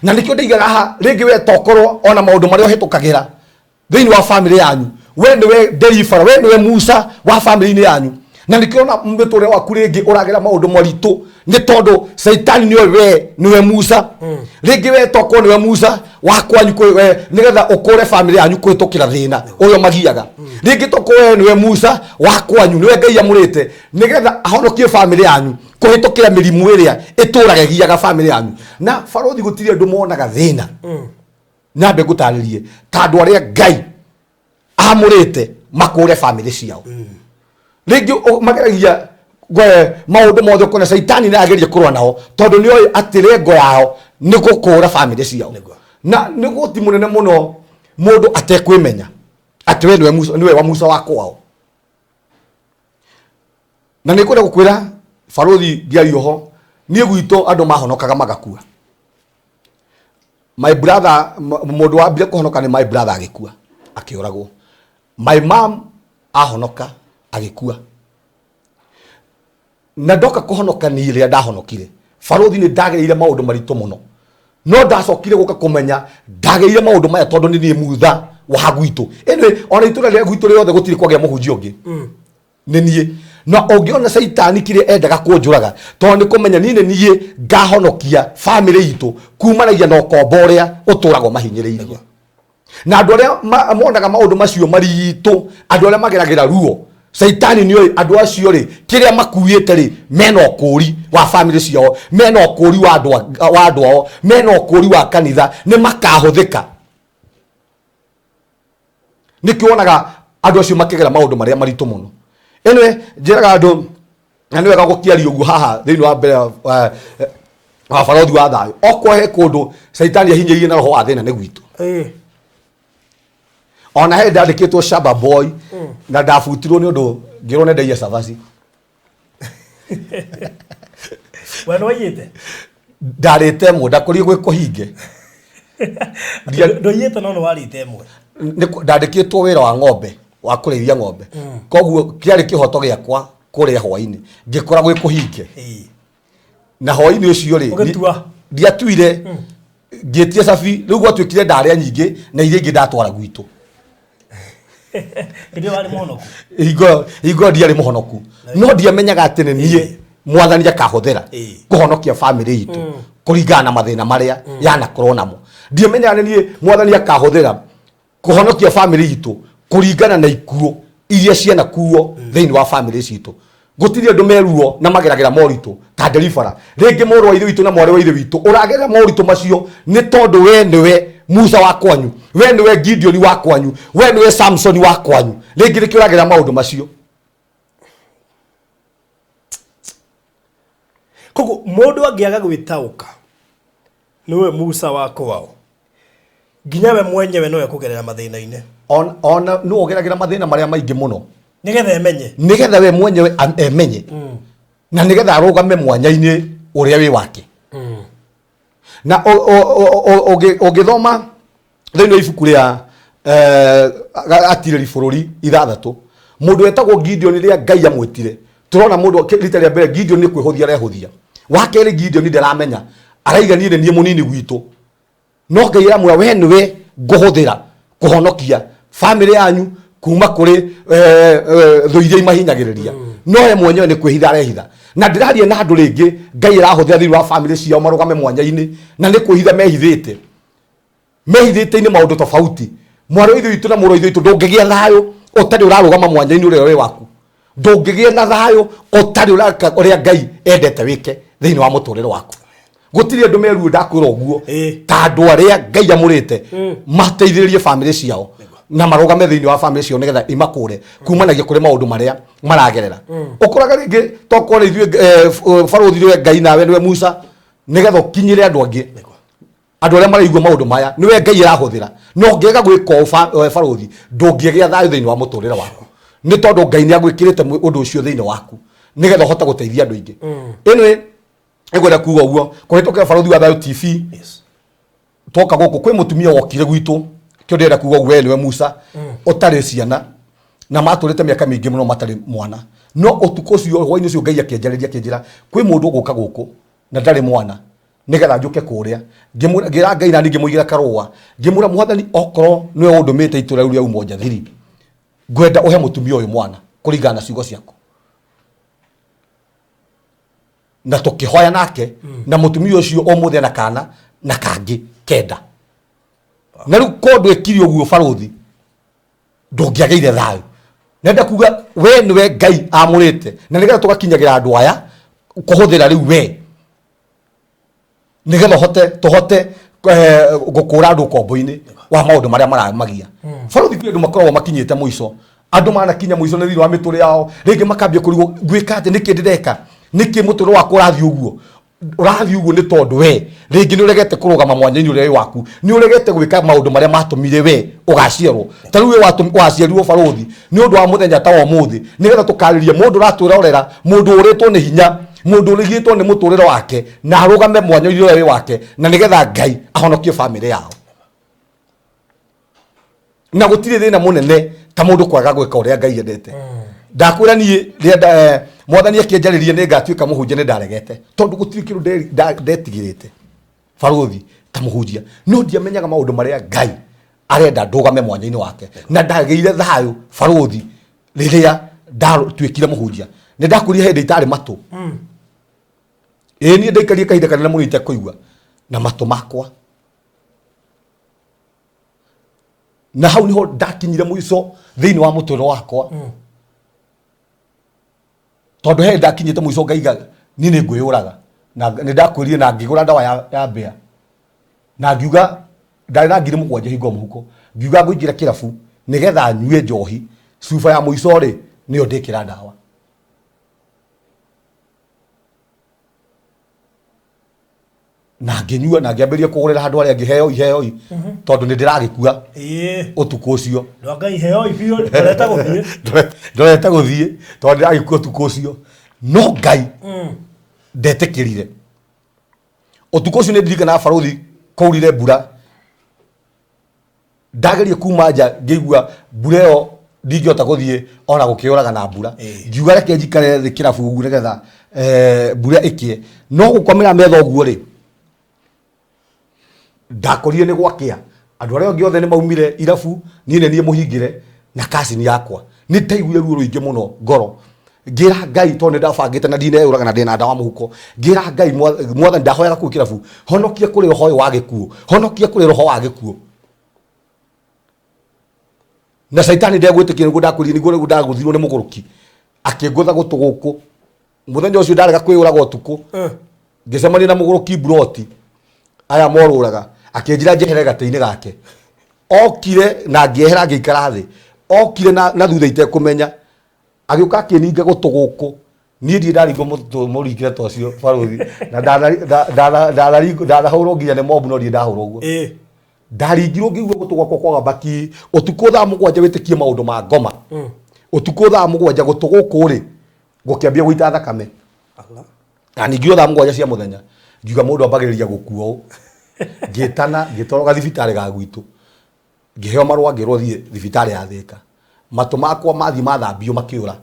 na nikio ndaigaga ha ringi we tokorwo ona maundu maria uhitukagira thiini wa family yanyu we niwe deliverer we niwe Musa wa family-ini yanyu na nikio na mbeture waku ringi uragira maundu maritu ni tondu Saitani niwe Musa ringi we tokorwo niwe Musa wakwanyu nigetha ukure family yanyu kuhitukira thina uyo magiaga ringi tokorwo niwe Musa wakwanyu niwe Ngai amurite nigetha ahonokie family yanyu kuhitukira mirimu iria ituragegiaga family yanyu na Farothi gutire ndu monaga thina nambe gutaririe tandu aria Ngai amurite makure family ciao ringi mageragia maundu mothe kuna Saitani na ageria kurwa nao tondu ni oy atirengo yao ni gukura family ciao na ni guti munene muno mundu atekwimenya ati we niwe wa Musa wako wao na ni kwenda gukwira Farothi ngiario ho ni gwito andu mahonokaga magakua my brother mundu wa mbere kuhonoka ni my brother agikua akioragwo my mom ahonoka agikua na ndoka kuhonoka ni ria ndahonokire Farothi ni ndagereire maundu maritu muno no ndacokire guka kumenya ndagereire maundu maya tondu ni mutha wa gwitu ene ona itura ria gwitu riothe gutiri kwagia muhunjia ungi ni nie na ongiona Saitani kire endaga kunjuraga tondu ni kumenya ni nie ngahonokia family itu kumanagia na ukomboria uturagwo mahinyiriirie na andu aria monaga maundu macio maritu andu aria mageragira ruo Saitani ni oy andu acio ri kiria makuite ri mena ukuri wa family ciao mena ukuri wa andu ao mena ukuri wa kanitha ni makahuthika nikionaga andu acio makigera maundu maria maritu muno enwe njiraga andu na niwega gukiaria uguo haha thiini wa mbere wa Farothi wa thayo okwohe kundu Saitani ahinyiririe na roho wa thina ni gwitu ona he ndandikitwo Shaba Boy na ndafutirwo ni undu ngirwo nendagia cabaci we noyite ndarite mwe ndakorie gwe kuhinge ndoyite no warite mwe ndandikitwo wira wa ng'ombe wa kurithia ng'ombe koguo kiari kihoto giakwa kuria hwaini ngikora gwe kuhinge na hwaini ucio ri ndiatuire ngietie cabi riu gwatuikire ndaria nyingi na iria ingi ndatwara gwitu ndio wali muhonoku igo ndiari muhonoku no ndiamenyaga ati ni nie mwathani akahuthira kuhonokia family itu kuringana na mathina maria yana corona mo ndiamenyaga ni nie mwathani akahuthira kuhonokia family itu kuringana na ikuo iria ciana kuo thiini wa family citu gutirie andu meruo na mageragira moritu ta deliverer ringi muru wa ithe witu na mwari wa ithe witu uragerera moritu macio ni tondu we niwe Musa wa kwanyu we niwe Gideon wa kwanyu we niwe Samson wa kwanyu ringi rikiuragerera maundu macio kogo mundu angiaga gwitauka niwe Musa wako wao nginya we mwenyewe nowe kugerera mathina-ini ona no ogeragira mathina maria maingi muno nigetha we mwenyewe emenye na nigetha arugame mwanya-ini uria wi wake na ogithoma thiini wa ibuku ria atiriri bururi 6 mundu etagwo Gideon ria Ngai amwitire turona mundu rita ria mbere Gideon ni kwihuthia rehuthia wakeri Gideon ndaramenya araiganire nie munini gwitu no Ngai amwe we niwe nguhuthira kuhonokia family yanyu kuma kuri thuiria imahinyagiriria no ye mwenyewe ni kwihitha rehitha na ndiraria na andu ringi Ngai arahuthira thiini wa family ciao marugame mwanya-ini na ni kwihitha mehithite ni maundu tofauti mwaro ithu itu na muro ithu itu ndungigia thayo otari urarugama mwanya-ini ure we waku ndungigia na thayo otari uraka uria Ngai endete wike thiini wa muturire waku gutiri andu meru ndakwira uguo ta andu aria Ngai amurite mateithiririe family ciao na marugame thiini wa family ciao nigetha imakure kumanagia kuri maundu maria maragerera ukuraga ringi tokore ithuĩ baruthi we Ngai nawe niwe Musa nigetha ukinyire andu angi andu aria maraigua maundu maya niwe Ngai arahuthira no ngega gwika baruthi ndungigia thayo thiini wa muturire waku ni tondu Ngai ni agwikirite undu ucio thiini waku nigetha hota guteithia andu ingi ino egwenda kuga uguo kuhitũkĩra baruthi wa Thayo TV toka gũkũ kwĩ mũtumia wokire gwitũ kĩo ndĩrenda kuga uguo niwe Musa ũtarĩ ciana na matũrĩte mĩaka mĩingĩ mũno matarĩ mwana no ũtukũ ũcio hwainĩ ũcio Ngai akĩnjĩra kwĩ mũndũ ũgũka gũkũ na ndarĩ mwana nigetha njũke kũrĩa ngĩra Ngai na ngĩmũigĩra karũa ngĩmwĩra Mwathani okorwo nĩwe ũndũmĩte itũũra rĩu rĩa Umoja Thiri ngwenda ũhe mũtumia ũyũ mwana kũringana na ciugo ciaku na tukihoya nake na mutumia ucio omuthe na kana na kangi kenda na riu kondu ekiri uguo baruthi ndungiageire thayo nenda kuga we niwe Ngai amurite na nigetha tugakinyagira andu aya kuhuthira riu we nigetha tuhote gukura andu kombo-ini wa maundu maria maramagia baruthi kwi andu makoragwo makinyite muico andu manakinya muico ni thiini wa mituri yao ringi makambia kurigwo gwika ati niki ndireka niki muturo wako urathi uguo ni tondu we ringi ni uregete kurugama mwanya-ini ure waku ni uregete gwika maundu maria matumire we ugaciarwo ta riu we waciarirwo baruthi ni undu wa muthenya ta wa muthi nigetha tukaririe mundu raturorera mundu uritwo ni hinya mundu urigitwo ni muturire wake na arugame mwanya-ini ure wake na nigetha Ngai ahonokie family yao na gutire thina munene ta mundu kwaga gwika uria Ngai endete ndakwira ni Mwathani akĩnjarĩria nĩ ngatuĩka mũhunjia nĩ ndaregete tondu gutiri kindu ndetigirite baruthi ta mũhunjia no ndiamenyaga maundu maria Ngai arenda ndũgame mwanya-ini wake na ndageire thayo baruthi riria ndatuĩkire mũhunjia nĩ ndakurire hĩndĩ itarĩ matũ niĩ ndaikarie kahinda kanene mũno itekũigua na matũ makwa na hau niho ndakinyire mũico thiini wa mũtũrĩre wakwa tondu he ndakinyite muico ngaiga ni ni ngwiyuraga na ni ndakwirire na ngigura ndawa ya mbea na ngiuga ndari na ngiri mugwanja hingo muhuko ngiuga ngũingira kirabu nigetha nyue njohi cuba ya muico ri niyo ndikira ndawa na nginyua na ngiambiria kugurira handu aria ngiheo iheo tondu ni ndiragikua utuku ucio Ngai iheo ibio ndoreta guthie tondu ndiragikua utuku ucio no Ngai ndetikirire utuku ucio ni ndirikana baruthi kaurire mbura ndagerie kuma nja ngĩigua mbura ĩyo ndingĩhota gũthiĩ ona gũkĩũraga na mbura ngiuga reke njikare thĩ kĩrabu ũguo nĩgetha mbura ĩkĩe no gũkomera metha ũguo rĩ ndakorire nĩ gwakĩa andũ arĩa angĩ othe nĩ maumire irabu niĩ nĩ niĩ mũhingĩre na kasini yakwa nĩ ndaiguire ruo rũingĩ mũno ngoro ngira Ngai tondu ndabangite na ndineuraga na ndina ndawa muhuko ngira Ngai Mwathani ndahoyaga kuu kirabu honokie kuri roho wa gikuo honokie kuri roho wa gikuo na saitani ndegwitikia niguo ndakurie niguo ndaguthirwo ni muguruki akingutha gutu guku muthenya ucio ndarega kwiyuraga utuku ngicemania na muguruki broti aya moruraga akinjira njehere gateini gake okire na ngihera ngikara thi okire na thutha itekumenya agiuka akininga gutu guku nie ndi ndaringo muringire tocio baruthi na ndahurwo nginya ni mobu no ndi ndahurwo guo ndaringirwo ngigua gutu gwakwa kwaga baki utuku thaa mugwanja witikie maundu ma ngoma utuku thaa mugwanja gutu guku ri gukiambia guita thakame na ningio thaa mugwanja cia muthenya ngiuga mundu ambagiriria gukuo ngitana ngitoroga thibitari ga gwitu ngiheo marwa ngirwo thie thibitari ya Thika matu makwa mathi mathambio makiura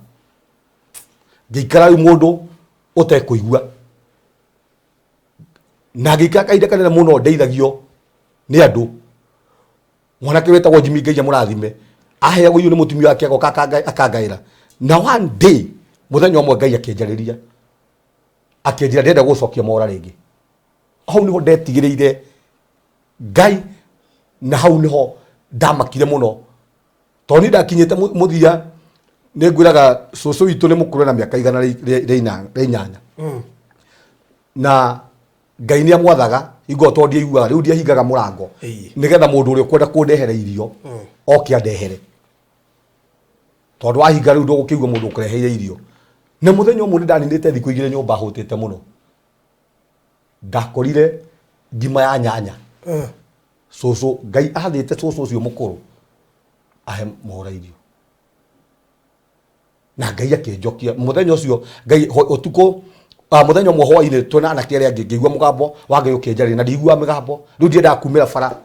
ngikara yu mundu utekuigua na ngikara kaida kanene muno ndeithagio ni andu mwanake wetagwo Jimmy Ngeija murathime aheagwo yu ni mutumia wake akangaira na one day muthenya umwe Ngai akinjariria akinjira ndenda gucokia mora ringi hau niho ndetigiriire Ngai na hau niho ndamakire muno toni ndakinyete muthia ne ngwiraga cucu witu ni mukuru na miaka igana reinyanya na Ngai ni amwathaga ingo tondi igua riu dia hingaga murango nigetha mundu uri kwenda kundehere irio oke andehere tondu wahinga riu ndugukigwa mundu ukureheire irio na muthenya umwe ndaninite thiku igire nyumba hutite muno ndakorire ngima ya nyanya cucu Ngai athite cucu ucio mukuru ahe mohora irio na Ngai akinjokia muthenya ucio Ngai utuko muthenya umwe hwaini twena anake aria angi ngigua mugambo wa Ngai ukinjari na ndigua migambo riu ndienda kumira bara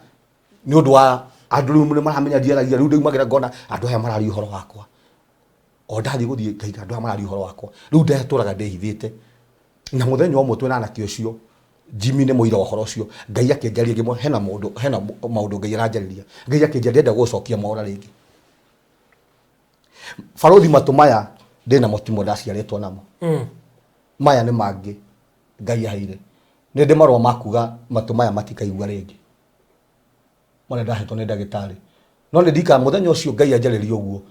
ni undu wa andu riu ni maramenya ndiaragia riu ndiumagira ngona andu aya marari uhoro wakwa o ndathi guthie Ngai andu aya marari uhoro wakwa riu ndaturaga ndehithite na muthenya umwe twena anake ucio Jimmy ne muira uhoro ucio Ngai akinjaria ngimo hena maundu Ngai aranjariria Ngai akinjaria ndenda gucokia mahora ringi Farothi matumaya ndina motimo ndaciaretwo namo maya ni mangi Ngai ahaire ni ndi marwa makuga matumaya matikaigua ringi mwana ndahetwo ni ndagitari no ni ndika muthenya ucio Ngai anjariria uguo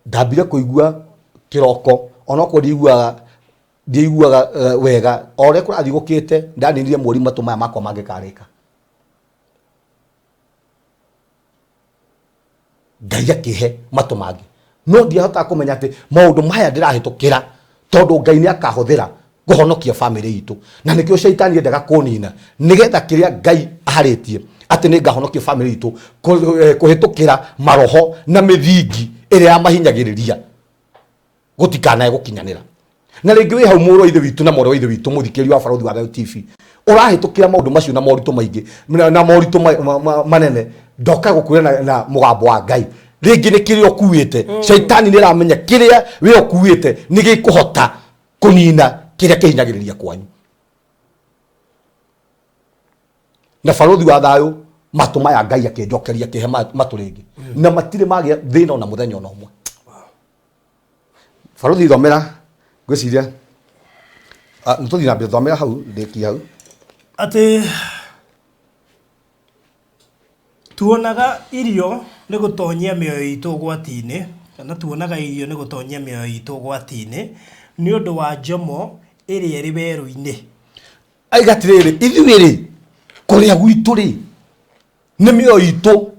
ndambire kuigua kiroko onako ndiiguaga wega ore kurathi gukite ndaninire mwori matumaya makwa mangikarika Ngai akihe matumangi no ndiahota kumenya ati maundu maya ndirahitukira tondu Ngai ni akahuthira guhonokia family itu na nikio shaitani endaga kunina nigetha kiria Ngai aharitie ati ni ngahonokia family itu kuhitukira maroho na mithingi iria ya mahinyagiriria gutikanae gukinyanira na ringi wi hau muro ithe witu na moro ithe witu muthikiri wa Farothi wa Thayo TV urahitukira maundu macio na moritu maingi na moritu manene ndoka gukwira na mugambo wa Ngai ringi ni kiria okuite shaitani ni ramenya kiria we okuite ni gikuhota kunina kiria kihinyagiriria kwanyu na Farothi wa Thayo matumaya Ngai akinjokeria kihe maturingi na matire magia thina na muthenya ona umwe Farothi thomera gwiciria ntuthi na mbere thomera hau ndiki hau ati tuonaga irio ni gutonyia mioyo itu gwatini kana tuonaga irio ni gutonyia mioyo itu gwatini ni undu wa njomo iria ri beru-ini aigatiriri ithuiri kuria gwitu ri ni mioyo itu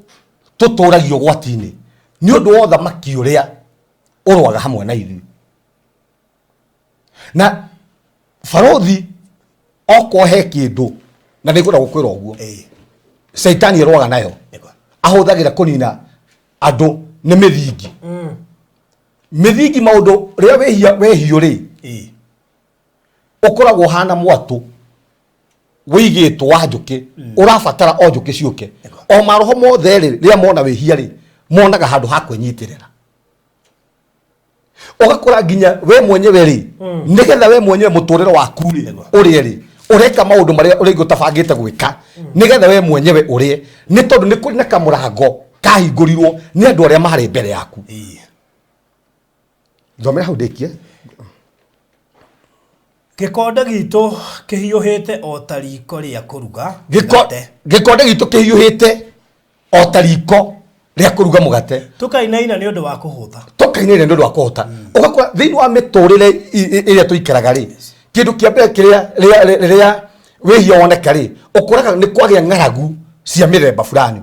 tuturagio gwatini ni undu wa thamaki uria urwaga hamwe na ithu na Farothi oko he kindu na nigura gukwira uguo Saitani rwaga nayo ahuthagira kunina andu ni mithingi mithingi maundu ria wehio ri ukoragwo hana mwatu wigitwo wa njuki urabatara o njuki ciuke o maroho mothe ri ria mona wehia ri monaga handu ha kwenyitirira ugakora nginya we mwenyewe ri nigetha we mwenyewe muturiro waku ri urie ri ureka maundu maria uri gutabangite gwika nigetha we mwenyewe urie ni tondu ni kuri na kamurango kahingurirwo ni andu aria mahari mbere yaku thomera hau ndikie gikonde gitu kihiuhite o tariko ria kuruga gikonde gitu kihiuhite o tariko ria kuruga mugate tukainaina ni undu wa kuhutha tukainaina ni undu wa kuhutha ugakora thiini wa miturire iria tuikaraga ri kindu kia mbere kiria wehia woneka ri ukoraga ni kwagia ng'aragu cia mithemba fulani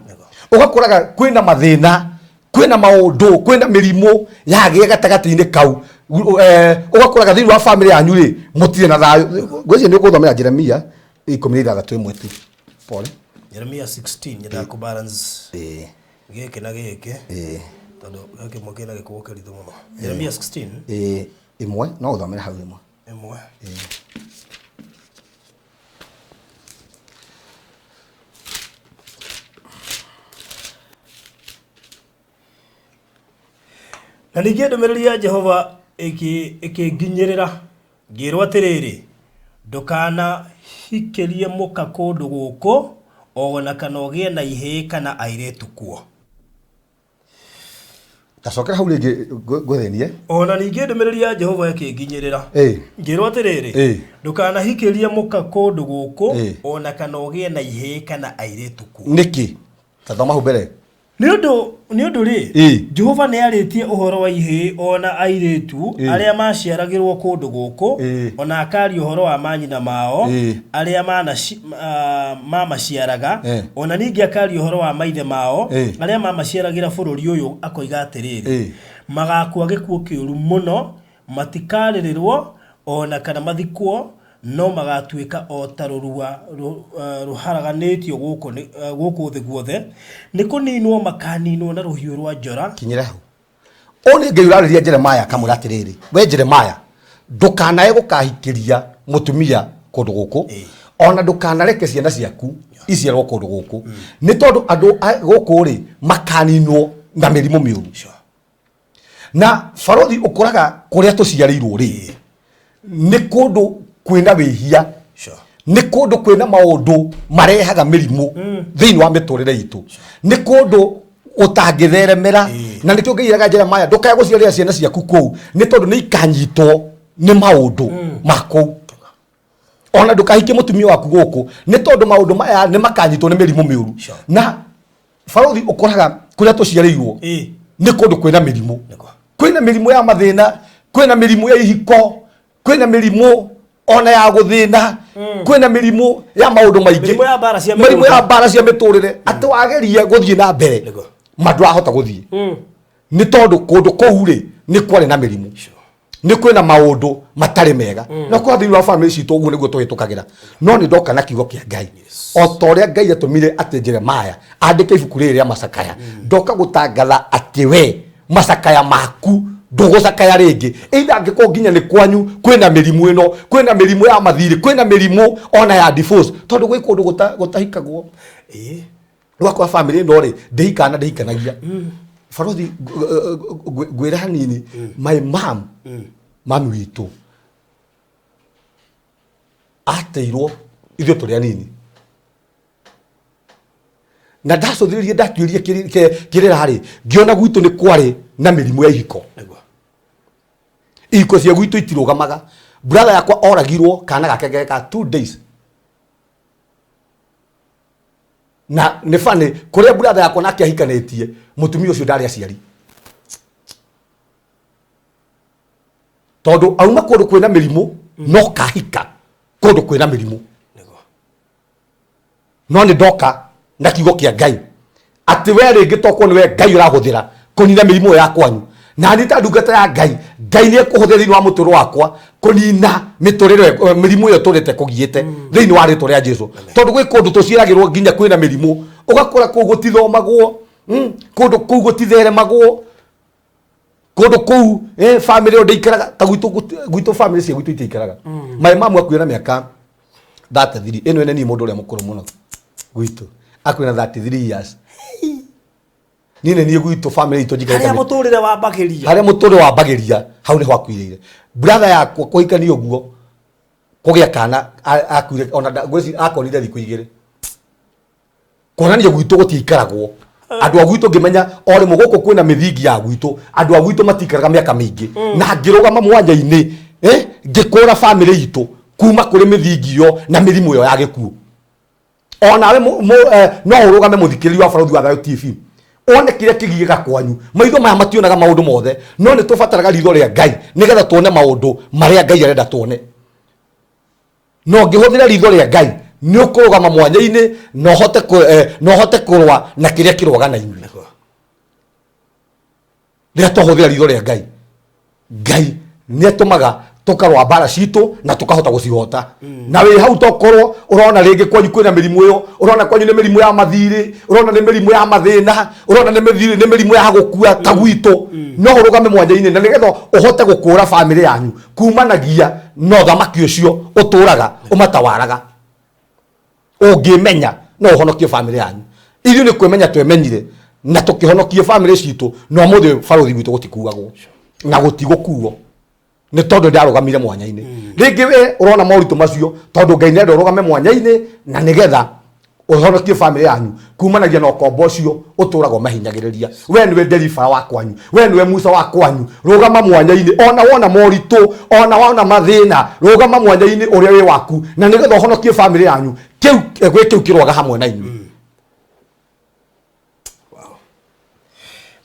ugakoraga kwina mathina kwina maundu kwina mirimo yagia gatagati-ini kau ugakoraga thiini wa family yanyu ri mutire na thayo gweci ni ukuthomera Jeremia 16:1 tu pole Jeremia 16 nyenda ku balance giki na giki tondu giki mukina gikuo kirithu muno Jeremia 16 imwe no uthomera hau imwe na ningi ndumiriri ya Jehova ikinginyirira ngirwo atiriri ndukana hikirie muka kundu guku ona kana ugie na ihii kana airetu kuo tacokera hau ringi gwethenie ona ningi ndumiriri ya Jehova ikinginyirira ngirwo atiriri ndukana hikirie muka kundu guku ona kana ugie na ihii kana airetu kuo niki tathoma hau mbere Nĩ ũndũ rĩ Jehova nĩ arĩtie ũhoro wa ihĩ ona airĩtu arĩa maciaragĩrwo kũndũ gũkũ ona akari ũhoro wa manyina mao arĩa mamaciaraga ona ningĩ akari ũhoro wa maithe mao arĩa mamaciaragĩra bũrũri ũyũ akoiga atĩrĩrĩ magakua gĩkuũ kĩũru mũno matikarĩrĩrwo ona kana mathikwo no magatuĩka o ta rũrua ruharaganĩtio gũkũ thĩ guothe nĩ kũninwo makaninwo na rũhiũ rwa njora kinyĩra hau one Ngai ũrarĩria Jeremiah kamũra atĩrĩrĩ we Jeremiah ndũkanae gũkahikĩria mũtumia kũndũ gũkũ ona ndũkanareke ciana ciaku iciarwo kũndũ gũkũ nĩ tondũ andũ gũkũ rĩ makaninwo na mĩrimũ mĩũru na barothi ũkoraga kũrĩa tũciarĩirwo rĩ nĩ kũndũ kwĩna wĩhia nĩ kũndũ kwĩna maũndũ marehaga mĩrimũ thĩinĩ wa mĩtũrĩre itũ nĩ kũndũ ũtangĩtheremera na nĩkĩo ngĩiraga Jeremiah ndũkae gũciarĩra ciana ciaku kũu nĩ tondũ nĩ ikanyitwo nĩ maũndũ ma kũu ona ndũkahikie mũtumia waku gũkũ nĩ tondũ maũndũ maya nĩ makanyitwo nĩ mĩrimũ mĩũru na barothi ũkoraga kũrĩa tũciarĩirwo nĩ kũndũ kwĩna mĩrimũ kwĩna mĩrimũ ya mathĩna kwĩna mĩrimũ ya ihiko kwĩna mĩrimũ ona ya gũthĩna kwĩna mĩrimũ ya maũndũ maingĩ mĩrimũ ya mbara cia mĩtũrĩre atĩ wageria gũthiĩ na mbere mandũrahota gũthiĩ nĩ tondũ kũndũ kũu rĩ nĩ kwarĩ na mĩrimũ nĩ kwĩna maũndũ matarĩ mega na kwa thĩinĩ wa family citũ ũguo nĩguo tũhĩtũkagĩra no nĩ ndoka na kiugo kĩa Ngai o ta ũrĩa Ngai atũmire atĩ Jeremiah andĩke ibuku rĩrĩ rĩa macakaya ndoka gũtangatha atĩ we macakaya maku ndũgũcakaya rĩngĩ either angĩkorwo nginya nĩ kwanyu kwĩna mĩrimũ ĩno kwĩna mĩrimũ ya mathirĩ kwĩna mĩrimũ ona ya divorce tondũ gwĩ kũndũ gũtahikagwo gwakwa family ĩno rĩ ndĩhikana ndĩhikanagia barothi ngwĩra hanini my mom mami witũ ateirwo ithuĩ tũrĩ anini na ndacũthĩrĩrie ndatuĩria kĩrĩra rĩ ngĩona gwitũ nĩ kwarĩ na mĩrimũ ya ihiko cia gwitũ itirũgamaga brother yakwa oragirwo kana gake geka 2 days na nĩ funny kũrĩa brother yakwa nake ahikanĩtie mũtumia ũcio ndarĩ aciari tondũ auma kũndũ kwĩna mĩrimũ no kahika kũndũ kwĩna mĩrimũ no nĩ ndoka na kiugo kĩa Ngai atĩ we rĩngĩ tokwo nĩ we Ngai ũrahũthĩra kũnina mĩrimũ ya kwanyu na nĩ ta ndungata ya Ngai nĩ ekũhũthĩra thĩinĩ wa mũtũrĩre wakwa kũnina mĩrimũ ĩyo tũrĩte kũgiĩte thĩinĩ wa rĩtwa rĩa Jesũ tondũ gwĩ kũndũ tũciaragĩrwo nginya kwĩna mĩrimũ ũgakora kũu gũtithomagwo kũndũ kũu gũtitheremagwo kũndũ kũu family ndĩikaraga ta gwitũ family cia gwitũ itiikaraga my mom akuĩra mĩaka 33 ĩno ene ni mũndũ ũrĩa mũkũrũ mũno gwitũ akuĩra 33 years nine niĩ gwitũ family itũ njikaga harĩa mũtũrĩre wambagĩria hau nĩho akuĩrĩire brother yakwa kũhikania ũguo kũgĩa kana akuire ona akonire thikũ 2 kuonania gwitũ gũtiikaragwo andũ a gwitũ ngĩmenya o rĩmwe gũkũ kwĩna mĩthingi ya gwitũ andũ a gwitũ matikaraga mĩaka mĩingĩ na ngĩrũgama mwanya-inĩ ngĩkũra family itũ kuma kũrĩ mĩthingi ĩyo na mĩrimũ ĩyo ya gĩkuũ onawe no ũrũgame mũthikĩrĩri wa Barothi wa Thayũ TV one kĩrĩa kĩgiĩka kwanyu maitho maya mationaga maũndũ mothe no nĩ tũbataraga ritho rĩa Ngai nĩgetha tuone maũndũ marĩa Ngai arenda tuone no ngĩhũthĩra ritho rĩa Ngai nĩ ũkũrũgama mwanya-inĩ no hote kũrũa na kĩrĩa kĩrũaga na inyuĩ rĩrĩa twahũthĩra ritho rĩa Ngai nĩ atũmaga tũkarũa mbara citũ na tũkahota gũcihota na wĩ hau tokorwo ũrona rĩngĩ kwanyu kwĩna mĩrimũ ĩyo ũrona kwanyu nĩ mĩrimũ ya mathirĩ ũrona nĩ mĩrimũ ya mathĩna ũrona nĩ mĩrimũ ya gũkua ta gwitũ no ũrũgame mwanya-inĩ na nĩgetha ũhote gũkũra family yanyu kumanagia no thamaki ũcio ũtũraga ũmatawaraga ũngĩmenya no ũhonokie family yanyu ithuĩ nĩ kwĩmenya twemenyire na tũkĩhonokie family citũ no mũthĩ Barothi witũ gũtikuagwo na gũtigũkuo nĩ tondũ ndarũgamire mwanya-inĩ rĩngĩ we ũrona moritũ macio tondũ Ngai nĩenda ũrũgame mwanya-inĩ na nĩgetha ũhonokie family yanyu kumanagia na ũkombo ũcio ũtũraga ũmahinyagĩrĩria we nĩwe deliverer wa kwanyu we nĩwe Musa wa kwanyu rũgama mwanya-inĩ ona wona moritũ ona wona mathĩna rũgama mwanya-inĩ ũrĩa wĩ waku na nĩgetha ũhonokie family yanyu kĩu kĩrũaga hamwe na inyuĩ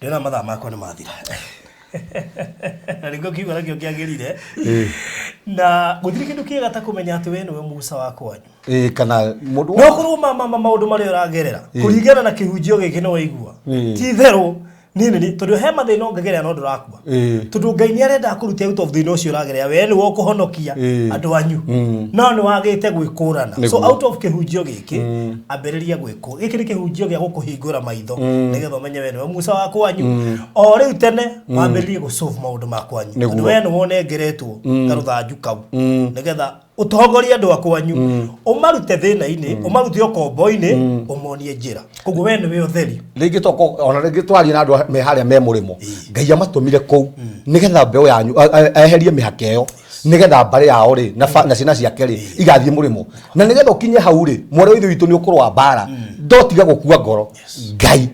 ndona mathaa makwa nĩ mathira na nĩguo kiugo nakĩo kĩagĩrĩire na gũtirĩ kĩndũ kĩega ta kũmenya atĩ we nĩwe Musa wa kwanyu kana mũndũ no kũrũma maũndũ marĩa ũragerera kũringana na kĩhunjio gĩkĩ no waigua ti therũ nini tondu he mathina ongegerera no ndũrakua tondu Ngai nĩ arenda kũrutia out of thina ũcio ũragerera we nĩ wokũhonokia andũ anyu no nĩ wagĩte gwĩkũrana so out of kĩhunjio gĩkĩ ambĩrĩria gwĩkũ gĩkĩ nĩ kĩhunjio gĩa gũkũhingũra maitho nĩgetha ũmenye we nĩwe Musa wa kwanyu o rĩu tene wambĩrĩrie gũsolve maũndũ ma kwanyu tondũ we nĩ wonengeretwo karũthanju kau nĩgetha utongoria andũ akwanyu umarute thĩna-inĩ umarute okombo-inĩ umonie njĩra koguo we nĩwe ũtheri rĩngĩ toko ona rĩngĩ twaria na andũ me harĩa me mũrĩmo Ngai amatũmire kũu nĩgetha mbeũ yanyu eherie mĩhaka ĩyo nĩgetha mbarĩ yao rĩ na ciana ciake rĩ igathiĩ mũrĩmo na nĩgetha ũkinye hau rĩ mwarĩ ithe witũ nĩ ũkũrũa mbara ndotiga gũkua ngoro Ngai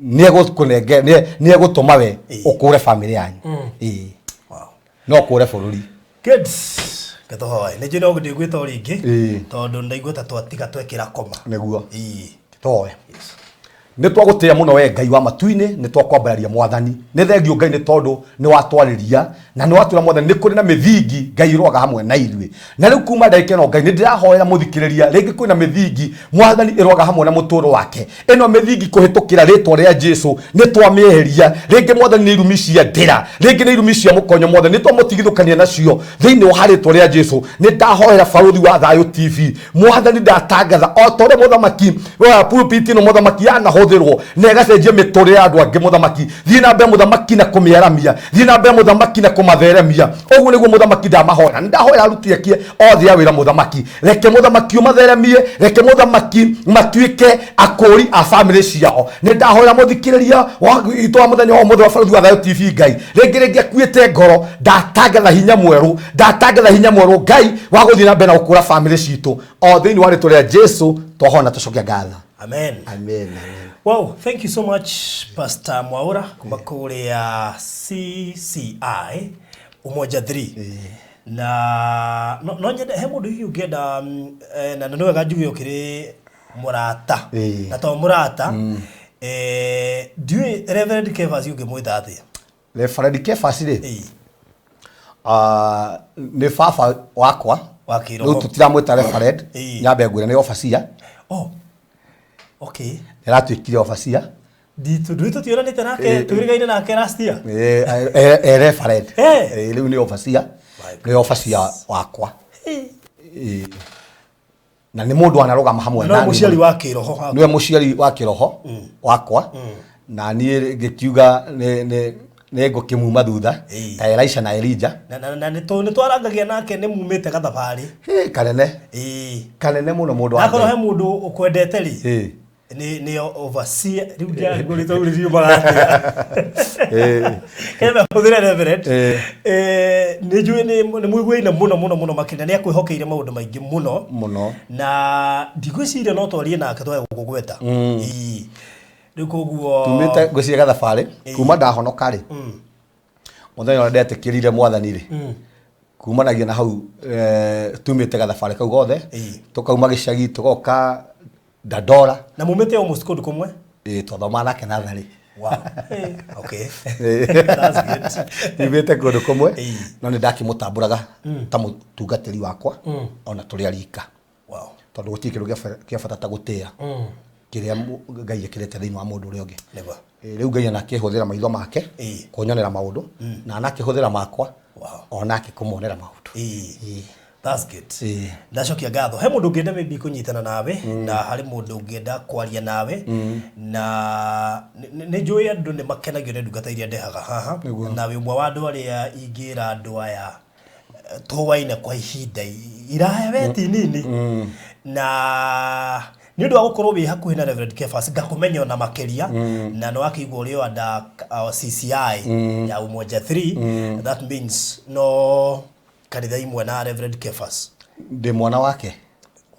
nĩ egũtũma we ũkũre famĩlĩ yanyu no ũkũre bũrũri good Ketohoe nĩ njĩra ũgũthiĩ gwĩta ũrĩngĩ tondũ ndaigua ta twatiga twekĩra koma nĩguo toe nĩ twagũtĩa mũno we Ngai wa matu-inĩ nĩ twakwambararia Mwathani nĩ thengio Ngai nĩ tondũ nĩ watwarĩria na nĩ watwĩra Mwathani nĩ kũrĩ na mĩthingi Ngai roaga hamwe na ithuĩ na rĩu kuma ndagĩka ĩno Ngai nĩ ndĩrahoera mũthikĩrĩria rĩngĩ kwĩna mĩthingi Mwathani ĩroaga hamwe na mũtũũro wake ĩno mĩthingi kũhĩtũkĩra rĩtwa rĩa Jesũ nĩ twamĩeheria rĩngĩ Mwathani nĩ irumi cia ndĩra rĩngĩ nĩ irumi cia mũkonyo Mwathani nĩ twamũtigithũkania nacio thĩinĩ wa rĩtwa rĩa Jesũ nĩ ndahoera barũthi wa Thayũ TV Mwathani ndatangatha o ta ũrĩa mũthamaki wa pulpit ĩno mũthamaki yanahũthĩrwo na ĩgacenjia mĩtũrĩre ya andũ angĩ mũthamaki thiĩ na mbere mũthamaki na kũmĩaramia thiĩ na mbere mũthamaki na kũmatheremia ũguo nĩguo mũthamaki ndamahoera ndahoera aruti ake othe a wĩra mũthamaki reke mũthamaki ũmatheremie reke mũthamaki matuĩke akũri a famĩlĩ ciao nĩ ndahoera mũthikĩrĩria witũ wa mũthenya wa mũthenya wa barũthi wa Thayũ TV Ngai rĩngĩ akuĩte ngoro ndatangatha hinya mwerũ Ngai wa gũthiĩ na mbere na gũkũra famĩlĩ citũ o thĩinĩ wa rĩtwa rĩa Jesũ twahoana tũcokia ngatho amen. Wow, thank you so much Pastor Mwaura kuma kũrĩa CCI Umoja 3 na no nyende he mũndũ hihi ũngĩenda na nĩ wega njuge ũkĩrĩ mũrata na to mũrata ndiũĩ Reverend Kefas ũngĩmwĩta atĩa Reverend Kefas rĩ nĩ baba wakwa rĩu tũtiramwĩta Reverend nyambe ngwĩra nĩ obacia okay nĩratuĩkire obacia nditũ tionanĩte nake tũgĩrĩgaine nake last year Reverend rĩu nĩ obacia wakwa na nĩ mũndũ anarũgama hamwe na mũciari wa kĩroho nĩwe mũciari wa kĩroho wakwa na niĩ ngĩkiuga nĩ ngũkĩmuma thutha ta Elisha na Elijah na nĩ twarangagia nake nĩ mumĩte gathabarĩ kanene mũno mũndũ wa akorwo he mũndũ ũkwendete rĩ ni overseer rĩu ngũrĩtwo ũrĩrio maratia kenda hũthĩra Reverend nĩ njũĩ nĩ mũiguaine mũno makĩria nĩ akwĩhokeire maũndũ maingĩ mũno na ndigwĩciria no twarie nake twae gũkũgweta rĩu koguo tumĩte ngwĩciria gathabarĩ kuma ndahonoka rĩ mũthenya ũrĩa ndetĩkĩrire Mwathani rĩ kumanagia na hau tumĩte gathabarĩ kau gothe tũkauma gĩcagi tũgoka Dandora na mumete almost kũndũ kũmwe twathoma nake natharĩ wow okay that's good nĩmĩte kũndũ kũmwe no nĩ ndakĩmũtambũraga ta mũtungatĩri wakwa ona tũrĩ arika wow tondũ gũtirĩ kĩndũ kĩa bata ta gũtĩa kĩrĩa Ngai ekĩrĩte thĩinĩ wa mũndũ ũrĩa ũngĩ rĩu Ngai anakĩhũthĩra maitho make kũnyonera maũndũ na anakĩhũthĩra makwa ona akĩkũmonera maũndũ that's good ndacokia ngatho he mũndũ ũngĩenda maybe kũnyitana nawe na harĩ mũndũ ũngĩenda kwaria nawe na nĩ njũĩ andũ nĩ makenagio nĩ ndungata iria ndehaga haha na wĩ ũmwe wa andũ arĩa ingĩra andũ aya tũwaine kwa ihinda iraya weti nini na nĩ ũndũ wa gũkorwo wĩ hakuhĩ na Reverend Kefas ngakũmenya ona makĩria na nĩ wakĩigua ũrĩ anda CCI ya Umoja 3 that means no kanitha imwe na Reverend Kefas ndĩ mwana wake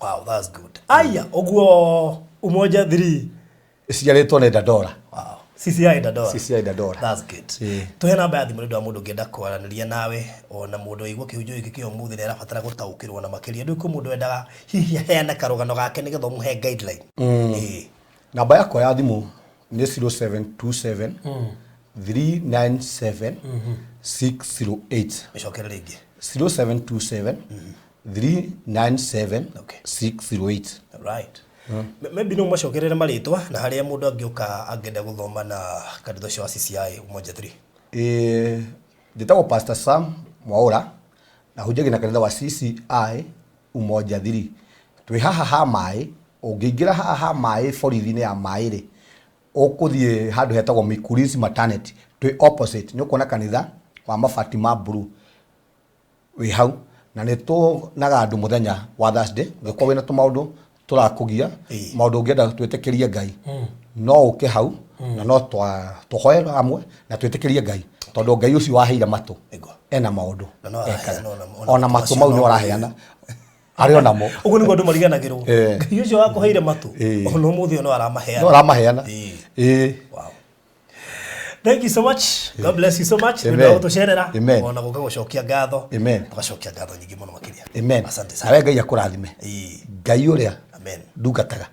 wow that's good aya ũguo Umoja 3 ciarĩtwo nĩ Dandora wow CCI Dandora that's good tuhe namba ya thimũ nĩ ũndũ wa mũndũ ũngĩenda kwaranĩria nawe ona mũndũ aigua kĩhunjio gĩkĩ kĩa ũmũthĩ nĩ arabatara gũtaũkĩrwo na makĩria ndũĩ mũndũ endaga hihi heane karũgano gake nĩgetha ũmũhe guideline namba yakwa ya thimũ nĩ 0727 397 608 mishokera ringi 0727 397 608 right. Maybe no mashokerera maritwa na haria mundu angioka angenda guthoma na kanitha cio wa CCI Umoja 3. Nditagwo Pastor Sam Mwaura na hujagi na kanitha wa CCI Umoja 3. Twi haha ha mai, ungiingira haha ha mai borithi-ini ya mai ri ukuthie handu hetagwo Mikurisi Maternity, twi opposite, ni ukuona kanitha wa mabati ma blue wi hau, na ni tunaga andu muthenya wa Thursday ngikorwo wina tumaundu turakugia maundu ungienda twitikirie Ngai no uke hau na no twahoe hamwe na twitikirie Ngai tondu Ngai ucio waheire matu ena maundu ona matu mau ni waraheana ari ona mo uguo ni gondu mariganagirwo Ngai ucio wakuheire matu ona umuthi no aramaheana wow. Thank you so much. God bless you so much. Ndio tucerera ona gucokia ngatho tugacokia ngatho nyingi muno makiria. Amen. Asante sana. Awe Ngai akurathime. Ngai uria amen ndungataga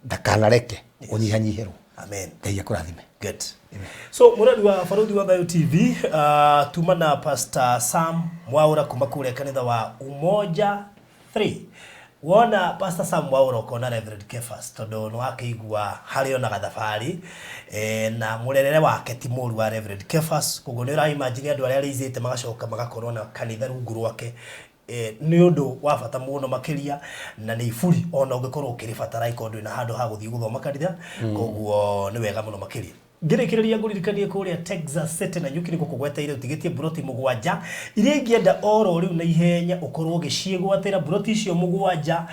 ndakanareke unyihanyiherwo. Amen. Ngai akurathime. Good. Amen. So muradi wa Farodhi wa Thayo TV tumana Pastor Sam Mwaura kuma kule kanitha wa Umoja 3. Wona Pastor Sam Mwaura kona Reverend Kefas tondu no akaigua hari ona gathabari na murerere wake ti muri wa Reverend Kefas koguo ni ra imagine andu aria rizite magacoka magakorwo na kanitha rungu rwake ni undu wa bata muno makiria na ni iburi ona ungikorwo ukiribatara ikondu na handu ha guthii guthoma kanitha koguo ni wega muno makiria ngirikiria nguririkanie kuria Texas City na nyuki ni gukugweteire utigitie buroti mugwanja iria ingienda oro riu na ihenya ukorwo ugiciegwatira buroti icio mugwanja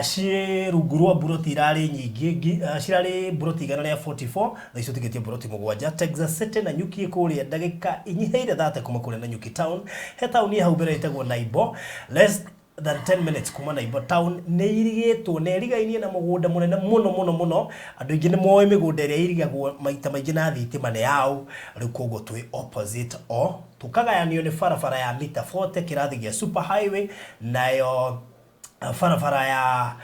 cie rungu rwa buroti irari nyingi cirari buroti igana ria 44 na icio utigitie buroti mugwanja Texas City na nyuki kuria ndagika inyiheire 30 kuma kuria na nyuki town he town ya hubera itagwo Naibo less than 10 minutes kuma Naibo town ni irigitwo ne irigainie na mugunda munene muno andu ingi ni moe migunda iria irigagwo maita maingi na thitima ne yao riu koguo twi opposite o tukagayanio ni barabara ya mita 40 kirathi gia super highway nayo barabara ya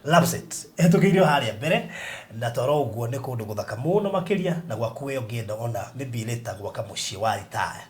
Lapset etukirio haria mbere na toro uguo ni kundu guthaka muno makiria na gwakuwe ungienda ona maybe leta gwaka mucii wa retire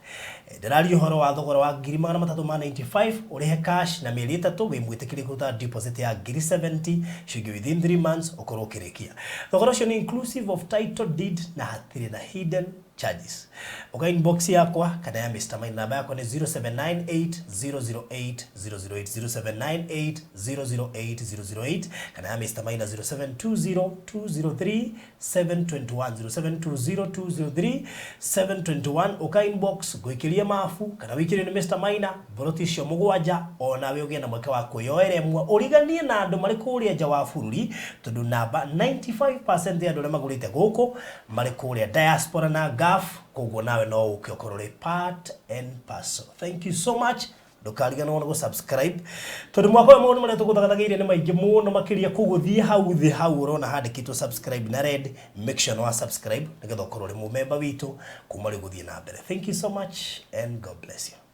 ndirari uhoro wa thogora wa 395 urihe cash na mieri 3 wi mwitikiri kuruta deposit ya 70 should within 3 months ukorwo kirikia thogora ucio ni inclusive of title deed na hatiri na hidden charges uka inbox yakwa kana ya Mr. Maina namba yako ni 0798008008 0798008008 kana ya Mr. Maina 0720203721 0720203721 uka inbox gwikiria mafu kana wikirie ni Mr. Maina boroti cio mugwanja ona we ugia na mweke wa kuyoeremwa uriganie na andu mari kuria nja wa bururi tondu namba 95% ya andu aria magurite guku mari kuria diaspora na gaf koguo nawe no ukiokoro part and parcel. Thank you so much. Ndukarigana wona go subscribe tondu mwako maundu maria tuguthagathagire ni maingi muno makiria kuguthie hau thi hau urona handikitwo subscribe na red make sure no subscribe nigetha ukorwo ri mu member witu kuma ri guthie na mbere. Thank you so much and God bless you.